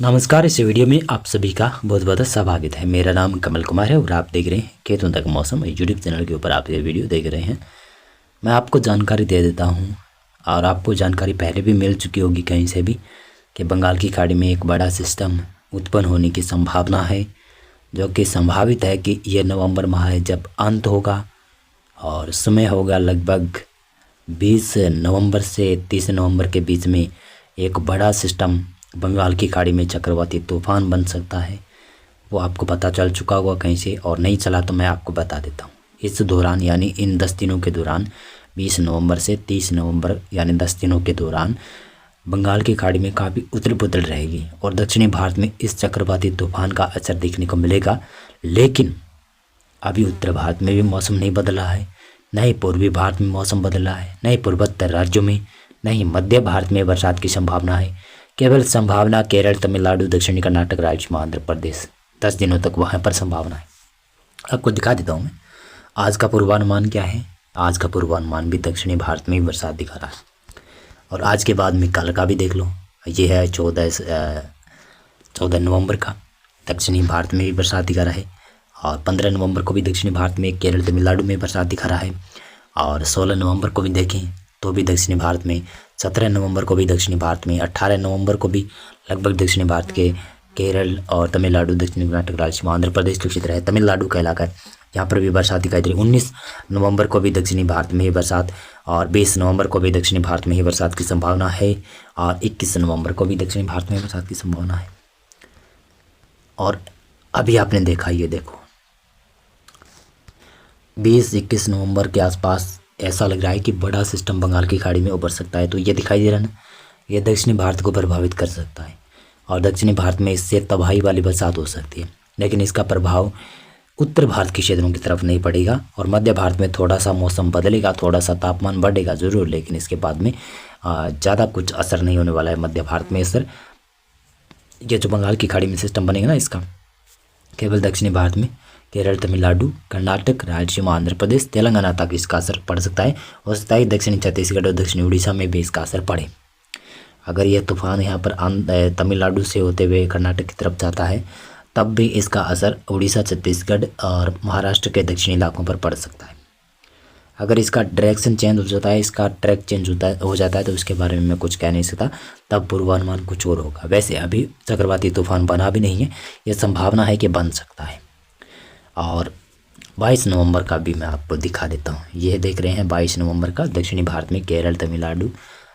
नमस्कार। इस वीडियो में आप सभी का बहुत बहुत स्वागत है। मेरा नाम कमल कुमार है और आप देख रहे हैं खेतों तक मौसम यूट्यूब चैनल के ऊपर आप ये वीडियो देख रहे हैं। मैं आपको जानकारी दे देता हूं और आपको जानकारी पहले भी मिल चुकी होगी कहीं से भी कि बंगाल की खाड़ी में एक बड़ा सिस्टम उत्पन्न होने की संभावना है, जो कि संभावित है कि ये नवंबर माह जब अंत होगा और समय होगा लगभग 20 नवंबर से 30 नवंबर के बीच में एक बड़ा सिस्टम बंगाल की खाड़ी में चक्रवाती तूफान बन सकता है। वो आपको पता चल चुका होगा कहीं से, और नहीं चला तो मैं आपको बता देता हूँ। इस दौरान यानी इन 10 दिनों के दौरान 20 नवंबर से 30 नवंबर यानी 10 दिनों के दौरान बंगाल की खाड़ी में काफ़ी उथल पुथल रहेगी और दक्षिणी भारत में इस चक्रवाती तूफान का असर देखने को मिलेगा। लेकिन अभी उत्तर भारत में भी मौसम नहीं बदला है, न ही पूर्वी भारत में मौसम बदला है, न ही पूर्वोत्तर राज्यों में, न ही मध्य भारत में बरसात की संभावना है। केवल संभावना केरल, तमिलनाडु, दक्षिणी कर्नाटक राज्य में, आंध्र प्रदेश 10 दिनों तक वहाँ पर संभावना है। आपको दिखा देता हूँ मैं आज का पूर्वानुमान क्या है। आज का पूर्वानुमान भी दक्षिणी भारत में ही बरसात दिखा रहा है। और आज के बाद में कल का भी देख लो, ये है 14 नवंबर का, दक्षिणी भारत में भी बरसात दिखा रहा है। और 15 नवंबर को भी दक्षिणी भारत में केरल, तमिलनाडु में बरसात दिखा रहा है। और 16 नवंबर को भी देखें तो भी दक्षिणी भारत में, 17 नवंबर को भी दक्षिणी भारत में, 18 नवंबर को भी लगभग दक्षिणी भारत के केरल और तमिलनाडु, दक्षिणी कर्नाटक राज्य में, आंध्र प्रदेश के क्षेत्र है, तमिलनाडु का इलाका है, यहाँ पर भी बरसात दिखाई दे रही है। 19 नवंबर को भी दक्षिणी भारत में ही बरसात, और 20 नवंबर को भी दक्षिणी भारत में ही बरसात की संभावना है, और 21 नवंबर को भी दक्षिणी भारत में बरसात की संभावना है। और अभी आपने देखा, ये देखो 20-21 नवंबर के आसपास ऐसा लग रहा है कि बड़ा सिस्टम बंगाल की खाड़ी में उभर सकता है। तो ये दिखाई दे रहा है ना, ये दक्षिणी भारत को प्रभावित कर सकता है और दक्षिणी भारत में इससे तबाही वाली बरसात हो सकती है। लेकिन इसका प्रभाव उत्तर भारत के क्षेत्रों की तरफ नहीं पड़ेगा और मध्य भारत में थोड़ा सा मौसम बदलेगा, थोड़ा सा तापमान बढ़ेगा ज़रूर, लेकिन इसके बाद में ज़्यादा कुछ असर नहीं होने वाला है मध्य भारत में। असर ये जो बंगाल की खाड़ी में सिस्टम बनेगा ना, इसका केवल दक्षिणी भारत में केरल, तमिलनाडु, कर्नाटक राज्य में, आंध्र प्रदेश, तेलंगाना तक इसका असर पड़ सकता है। हो सकता है दक्षिणी छत्तीसगढ़ और दक्षिणी उड़ीसा में भी इसका असर पड़े। अगर यह तूफान यहाँ पर तमिलनाडु से होते हुए कर्नाटक की तरफ जाता है, तब भी इसका असर उड़ीसा, छत्तीसगढ़ और महाराष्ट्र के दक्षिणी इलाकों पर पड़ सकता है। अगर इसका डायरेक्शन चेंज हो जाता है, इसका ट्रैक चेंज हो जाता है तो उसके बारे में मैं कुछ कह नहीं सकता, तब पूर्वानुमान कुछ और होगा। वैसे अभी चक्रवाती तूफान बना भी नहीं है, यह संभावना है कि बन सकता है। और 22 नवंबर का भी मैं आपको दिखा देता हूँ। यह देख रहे हैं 22 नवंबर का दक्षिणी भारत में केरल, तमिलनाडु,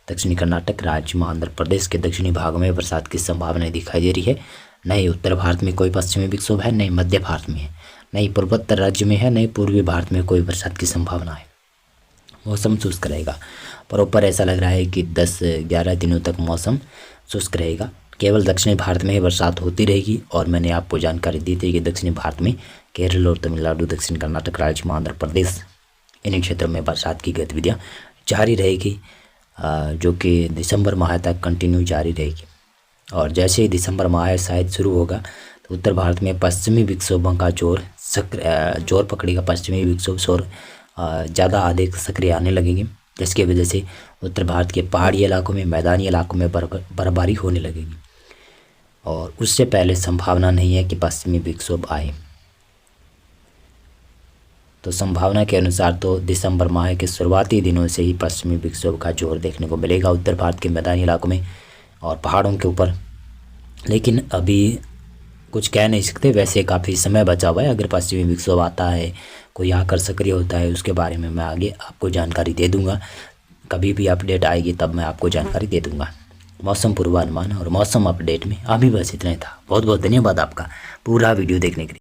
दक्षिणी कर्नाटक राज्य में, आंध्र प्रदेश के दक्षिणी भागों में बरसात की संभावना दिखाई दे रही है। नहीं उत्तर भारत में कोई पश्चिमी विक्षोभ है, नहीं मध्य भारत में है, नहीं पूर्वोत्तर राज्य में है, नहीं पूर्वी भारत में कोई बरसात की संभावना है। मौसम शुष्क रहेगा, पर ऊपर ऐसा लग रहा है कि 10-11 दिनों तक मौसम शुष्क रहेगा। केवल दक्षिणी भारत में ही बरसात होती रहेगी। और मैंने आपको जानकारी दी थी कि दक्षिणी भारत में केरल और तमिलनाडु, दक्षिण कर्नाटक राज्य में, आंध्र प्रदेश, इन क्षेत्रों में बरसात की गतिविधियाँ जारी रहेगी, जो कि दिसंबर माह तक कंटिन्यू जारी रहेगी। और जैसे ही दिसंबर माह शायद शुरू होगा तो उत्तर भारत में पश्चिमी विक्षोभों का जोर पकड़ेगा। पश्चिमी विक्षोभ ज़्यादा अधिक सक्रिय आने लगेंगे, जिसकी वजह से उत्तर भारत के पहाड़ी इलाकों में, मैदानी इलाकों में बर्फबारी होने लगेगी। और उससे पहले संभावना नहीं है कि पश्चिमी विक्षोभ आए। तो संभावना के अनुसार तो दिसंबर माह के शुरुआती दिनों से ही पश्चिमी विक्षोभ का जोर देखने को मिलेगा उत्तर भारत के मैदानी इलाकों में और पहाड़ों के ऊपर। लेकिन अभी कुछ कह नहीं सकते, वैसे काफ़ी समय बचा हुआ है। अगर पश्चिमी विक्षोभ आता है, कोई आकर सक्रिय होता है, उसके बारे में मैं आगे आपको जानकारी दे दूंगा। कभी भी अपडेट आएगी तब मैं आपको जानकारी दे दूंगा। मौसम पूर्वानुमान और मौसम अपडेट में अभी बस इतना ही था। बहुत बहुत धन्यवाद आपका पूरा वीडियो देखने के लिए।